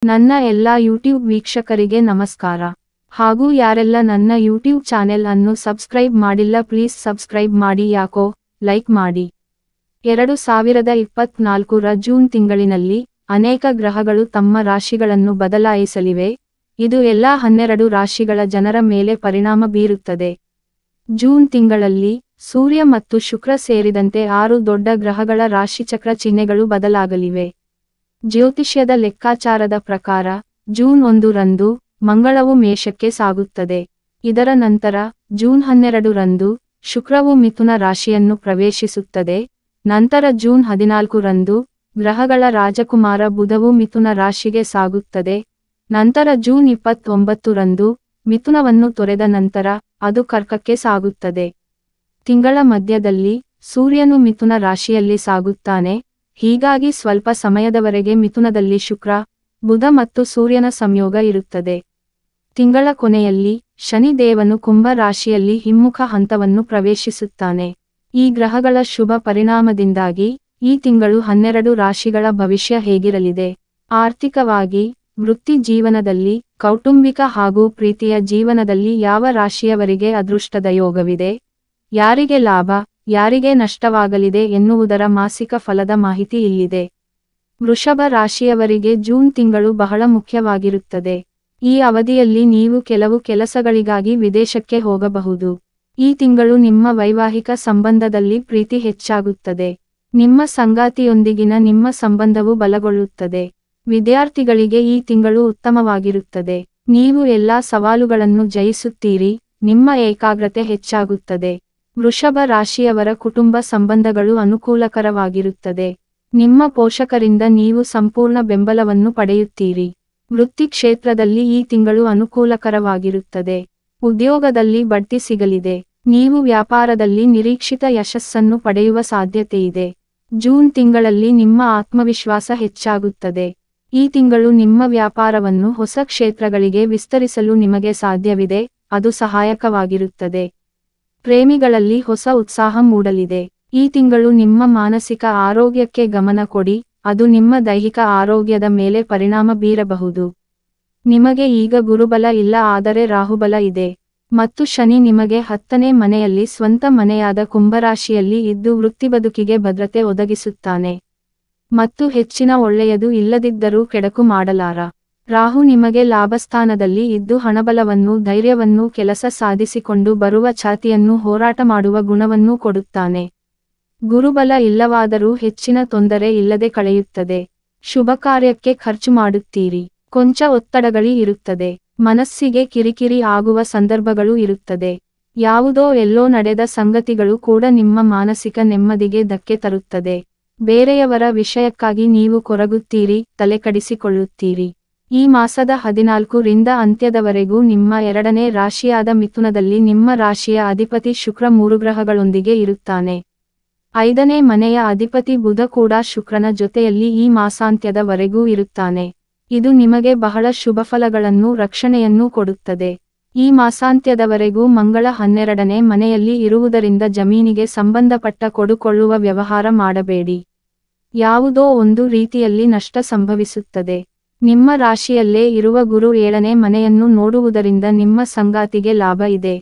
ನನ್ನ ಎಲ್ಲಾ ಯೂಟ್ಯೂಬ್ ವೀಕ್ಷಕರಿಗೆ ನಮಸ್ಕಾರ. ಹಾಗೂ ಯಾರೆಲ್ಲ ನನ್ನ ಯೂಟ್ಯೂಬ್ ಚಾನೆಲ್ ಅನ್ನು ಸಬ್ಸ್ಕ್ರೈಬ್ ಮಾಡಿಲ್ಲ ಪ್ಲೀಸ್ ಸಬ್ಸ್ಕ್ರೈಬ್ ಮಾಡಿ ಯಾಕೋ ಲೈಕ್ ಮಾಡಿ. 2024 ರ ಜೂನ್ ತಿಂಗಳಿನಲ್ಲಿ ಅನೇಕ ಗ್ರಹಗಳು ತಮ್ಮ ರಾಶಿಗಳನ್ನು ಬದಲಾಯಿಸಲಿವೆ. ಇದು ಎಲ್ಲಾ 12 ರಾಶಿಗಳ ಜನರ ಮೇಲೆ ಪರಿಣಾಮ ಬೀರುತ್ತದೆ. ಜೂನ್ ತಿಂಗಳಲ್ಲಿ ಸೂರ್ಯ ಮತ್ತು ಶುಕ್ರ ಸೇರಿದಂತೆ 6 ದೊಡ್ಡ ಗ್ರಹಗಳ ರಾಶಿಚಕ್ರ ಚಿಹ್ನೆಗಳು ಬದಲಾಗಲಿವೆ. ಜ್ಯೋತಿಷ್ಯದ ಲೆಕ್ಕಾಚಾರದ ಪ್ರಕಾರ ಜೂನ್ 1 ರಂದು ಮಂಗಳವು ಮೇಷಕ್ಕೆ ಸಾಗುತ್ತದೆ. ಇದರ ನಂತರ ಜೂನ್ 12 ರಂದು ಶುಕ್ರವು ಮಿಥುನ ರಾಶಿಯನ್ನು ಪ್ರವೇಶಿಸುತ್ತದೆ. ನಂತರ ಜೂನ್ 14 ರಂದು ಗ್ರಹಗಳ ರಾಜಕುಮಾರ ಬುಧವು ಮಿಥುನ ರಾಶಿಗೆ ಸಾಗುತ್ತದೆ. ನಂತರ ಜೂನ್ 29 ರಂದು ಮಿಥುನವನ್ನು ತೊರೆದ ನಂತರ ಅದು ಕರ್ಕಕ್ಕೆ ಸಾಗುತ್ತದೆ. ತಿಂಗಳ ಮಧ್ಯದಲ್ಲಿ ಸೂರ್ಯನು ಮಿಥುನ ರಾಶಿಯಲ್ಲಿ ಸಾಗುತ್ತಾನೆ. ಹೀಗಾಗಿ ಸ್ವಲ್ಪ ಸಮಯದವರೆಗೆ ಮಿಥುನದಲ್ಲಿ ಶುಕ್ರ, ಬುಧ ಮತ್ತು ಸೂರ್ಯನ ಸಂಯೋಗ ಇರುತ್ತದೆ. ತಿಂಗಳ ಕೊನೆಯಲ್ಲಿ ಶನಿ ದೇವನು ಕುಂಭ ರಾಶಿಯಲ್ಲಿ ಹಿಮ್ಮುಖ ಹಂತವನ್ನು ಪ್ರವೇಶಿಸುತ್ತಾನೆ. ಈ ಗ್ರಹಗಳ ಶುಭ ಪರಿಣಾಮದಿಂದಾಗಿ ಈ ತಿಂಗಳು 12 ರಾಶಿಗಳ ಭವಿಷ್ಯ ಹೇಗಿರಲಿದೆ? ಆರ್ಥಿಕವಾಗಿ, ವೃತ್ತಿ ಜೀವನದಲ್ಲಿ, ಕೌಟುಂಬಿಕ ಹಾಗೂ ಪ್ರೀತಿಯ ಜೀವನದಲ್ಲಿ ಯಾವ ರಾಶಿಯವರಿಗೆ ಅದೃಷ್ಟದ ಯೋಗವಿದೆ? ಯಾರಿಗೆ ಲಾಭ, ಯಾರಿಗೆ ನಷ್ಟವಾಗಲಿದೆ ಎನ್ನುವುದರ ಮಾಸಿಕ ಫಲದ ಮಾಹಿತಿ ಇಲ್ಲಿದೆ. ವೃಷಭ ರಾಶಿಯವರಿಗೆ ಜೂನ್ ತಿಂಗಳು ಬಹಳ ಮುಖ್ಯವಾಗಿರುತ್ತದೆ. ಈ ಅವಧಿಯಲ್ಲಿ ನೀವು ಕೆಲವು ಕೆಲಸಗಳಿಗಾಗಿ ವಿದೇಶಕ್ಕೆ ಹೋಗಬಹುದು. ಈ ತಿಂಗಳು ನಿಮ್ಮ ವೈವಾಹಿಕ ಸಂಬಂಧದಲ್ಲಿ ಪ್ರೀತಿ ಹೆಚ್ಚಾಗುತ್ತದೆ. ನಿಮ್ಮ ಸಂಗಾತಿಯೊಂದಿಗಿನ ನಿಮ್ಮ ಸಂಬಂಧವು ಬಲಗೊಳ್ಳುತ್ತದೆ. ವಿದ್ಯಾರ್ಥಿಗಳಿಗೆ ಈ ತಿಂಗಳು ಉತ್ತಮವಾಗಿರುತ್ತದೆ. ನೀವು ಎಲ್ಲಾ ಸವಾಲುಗಳನ್ನು ಜಯಿಸುತ್ತೀರಿ, ನಿಮ್ಮ ಏಕಾಗ್ರತೆ ಹೆಚ್ಚಾಗುತ್ತದೆ. ವೃಷಭ ರಾಶಿಯವರ ಕುಟುಂಬ ಸಂಬಂಧಗಳು ಅನುಕೂಲಕರವಾಗಿರುತ್ತದೆ. ನಿಮ್ಮ ಪೋಷಕರಿಂದ ನೀವು ಸಂಪೂರ್ಣ ಬೆಂಬಲವನ್ನು ಪಡೆಯುತ್ತೀರಿ. ವೃತ್ತಿ ಕ್ಷೇತ್ರದಲ್ಲಿ ಈ ತಿಂಗಳು ಅನುಕೂಲಕರವಾಗಿರುತ್ತದೆ. ಉದ್ಯೋಗದಲ್ಲಿ ಬಡ್ತಿ ಸಿಗಲಿದೆ. ನೀವು ವ್ಯಾಪಾರದಲ್ಲಿ ನಿರೀಕ್ಷಿತ ಯಶಸ್ಸನ್ನು ಪಡೆಯುವ ಸಾಧ್ಯತೆಯಿದೆ. ಜೂನ್ ತಿಂಗಳಲ್ಲಿ ನಿಮ್ಮ ಆತ್ಮವಿಶ್ವಾಸ ಹೆಚ್ಚಾಗುತ್ತದೆ. ಈ ತಿಂಗಳು ನಿಮ್ಮ ವ್ಯಾಪಾರವನ್ನು ಹೊಸ ಕ್ಷೇತ್ರಗಳಿಗೆ ವಿಸ್ತರಿಸಲು ನಿಮಗೆ ಸಾಧ್ಯವಿದೆ, ಅದು ಸಹಾಯಕವಾಗಿರುತ್ತದೆ. ಪ್ರೇಮಿಗಳಲ್ಲಿ ಹೊಸ ಉತ್ಸಾಹ ಮೂಡಲಿದೆ. ಈ ತಿಂಗಳು ನಿಮ್ಮ ಮಾನಸಿಕ ಆರೋಗ್ಯಕ್ಕೆ ಗಮನ ಕೊಡಿ, ಅದು ನಿಮ್ಮ ದೈಹಿಕ ಆರೋಗ್ಯದ ಮೇಲೆ ಪರಿಣಾಮ ಬೀರಬಹುದು. ನಿಮಗೆ ಈಗ ಗುರುಬಲ ಇಲ್ಲ ಆದರೆ ರಾಹುಬಲ ಇದೆ. ಮತ್ತು ಶನಿ ನಿಮಗೆ 10ನೇ ಮನೆಯಲ್ಲಿ ಸ್ವಂತ ಮನೆಯಾದ ಕುಂಭರಾಶಿಯಲ್ಲಿ ಇದ್ದು ವೃತ್ತಿಬದುಕಿಗೆ ಭದ್ರತೆ ಒದಗಿಸುತ್ತಾನೆ. ಮತ್ತು ಹೆಚ್ಚಿನ ಒಳ್ಳೆಯದು ಇಲ್ಲದಿದ್ದರೂ ಕೆಡಕು ಮಾಡಲಾರ. ರಾಹು ನಿಮಗೆ ಲಾಭಸ್ಥಾನದಲ್ಲಿ ಇದ್ದು ಹಣಬಲವನ್ನು, ಧೈರ್ಯವನ್ನು, ಕೆಲಸ ಸಾಧಿಸಿಕೊಂಡು ಬರುವ ಛಾತಿಯನ್ನು ಹೋರಾಟ ಮಾಡುವ ಗುಣವನ್ನೂ ಕೊಡುತ್ತಾನೆ. ಗುರುಬಲ ಇಲ್ಲವಾದರೂ ಹೆಚ್ಚಿನ ತೊಂದರೆ ಇಲ್ಲದೆ ಕಳೆಯುತ್ತದೆ. ಶುಭ ಕಾರ್ಯಕ್ಕೆ ಖರ್ಚು ಮಾಡುತ್ತೀರಿ. ಕೊಂಚ ಒತ್ತಡಗಳು ಇರುತ್ತದೆ. ಮನಸ್ಸಿಗೆ ಕಿರಿಕಿರಿ ಆಗುವ ಸಂದರ್ಭಗಳು ಇರುತ್ತದೆ. ಯಾವುದೋ ಎಲ್ಲೋ ನಡೆದ ಸಂಗತಿಗಳು ಕೂಡ ನಿಮ್ಮ ಮಾನಸಿಕ ನೆಮ್ಮದಿಗೆ ಧಕ್ಕೆ ತರುತ್ತದೆ. ಬೇರೆಯವರ ವಿಷಯಕ್ಕಾಗಿ ನೀವು ಕೊರಗುತ್ತೀರಿ, ತಲೆಕಡಿಸಿಕೊಳ್ಳುತ್ತೀರಿ. ಈ ಮಾಸದ 14 ರಿಂದ ಅಂತ್ಯದವರೆಗೂ ನಿಮ್ಮ 2ನೇ ರಾಶಿಯಾದ ಮಿಥುನದಲ್ಲಿ ನಿಮ್ಮ ರಾಶಿಯ ಅಧಿಪತಿ ಶುಕ್ರ 3 ಗ್ರಹಗಳೊಂದಿಗೆ ಇರುತ್ತಾನೆ. 5ನೇ ಮನೆಯ ಅಧಿಪತಿ ಬುಧ ಕೂಡ ಶುಕ್ರನ ಜೊತೆಯಲ್ಲಿ ಈ ಮಾಸಾಂತ್ಯದ ವರೆಗೂ ಇರುತ್ತಾನೆ. ಇದು ನಿಮಗೆ ಬಹಳ ಶುಭಫಲಗಳನ್ನು, ರಕ್ಷಣೆಯನ್ನೂ ಕೊಡುತ್ತದೆ. ಈ ಮಾಸಾಂತ್ಯದವರೆಗೂ ಮಂಗಳ 12ನೇ ಮನೆಯಲ್ಲಿ ಇರುವುದರಿಂದ ಜಮೀನಿಗೆ ಸಂಬಂಧಪಟ್ಟ ಕೊಡುಕೊಳ್ಳುವ ವ್ಯವಹಾರ ಮಾಡಬೇಡಿ. ಯಾವುದೋ ಒಂದು ರೀತಿಯಲ್ಲಿ ನಷ್ಟ ಸಂಭವಿಸುತ್ತದೆ. ನಿಮ್ಮ ರಾಶಿಯಲ್ಲೇ ಇರುವ ಗುರು 7ನೇ ಮನೆಯನ್ನು ನೋಡುವುದರಿಂದ ನಿಮ್ಮ ಸಂಗಾತಿಗೆ ಲಾಭ ಇದೆ.